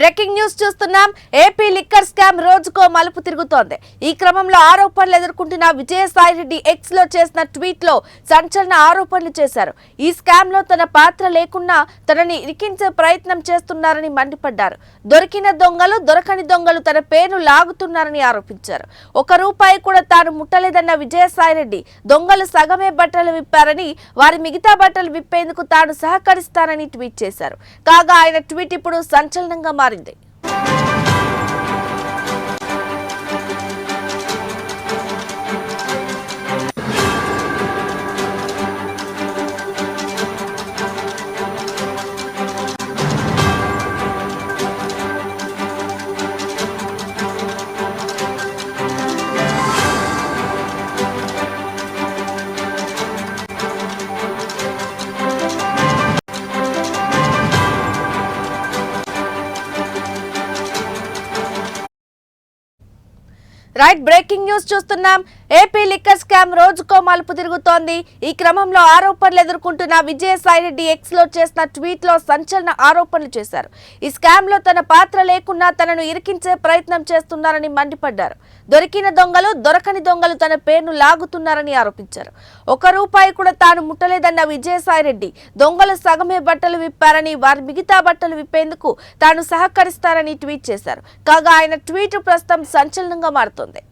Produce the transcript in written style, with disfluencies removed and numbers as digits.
Breaking news చూస్తున్నాం. AP liquor scam రోజుకో మలుపు తిరుగుతోంది. ఈ క్రమంలో ఆరోపణలు ఎదుర్కొంటున్న విజయసాయిరెడ్డి ఎక్స్ లో చేసిన ట్వీట్ లో సంచలన ఆరోపణలు చేశారు. ఈ స్కామ్ లో తన పాత్ర లేకున్నా తనని ఇరికించే ప్రయత్నం చేస్తున్నారని మండిపడ్డారు. దొరికిన దొంగలు దొరకని దొంగలు తన పేరును లాగుతున్నారని ఆరోపించారు. ₹1 కూడా తాను ముట్టలేదన్న విజయసాయిరెడ్డి దొంగలు సగమే బట్టలు విప్పారని, వారి మిగతా బట్టలు విప్పేందుకు తాను సహకరిస్తానని ట్వీట్ చేశారు. కాగా ఆయన ట్వీట్ ఇప్పుడు సంచలనంగా మారింది. రైట్, బ్రేకింగ్ న్యూస్ చూస్తున్నాం. ఏపీ లిక్కర్ స్కామ్ రోజుకో మలుపు తిరుగుతోంది. ఈ క్రమంలో ఆరోపణలు ఎదుర్కొంటున్న విజయసాయిరెడ్డి ఎక్స్ లో చేసిన ట్వీట్ లో సంచలన ఆరోపణలు చేశారు. ఈ స్కామ్ లో తన పాత్ర లేకున్నా తనను ఇరికించే ప్రయత్నం చేస్తున్నారని మండిపడ్డారు. దొరికిన దొంగలు దొరకని దొంగలు తన పేరును లాగుతున్నారని ఆరోపించారు. ₹1 కూడా తాను ముట్టలేదన్న విజయసాయిరెడ్డి దొంగలు సగమే బట్టలు విప్పారని, వారి మిగతా బట్టలు విప్పేందుకు తాను సహకరిస్తారని ట్వీట్ చేశారు. కాగా ఆయన ట్వీట్ ప్రస్తుతం సంచలనంగా మారుతోంది.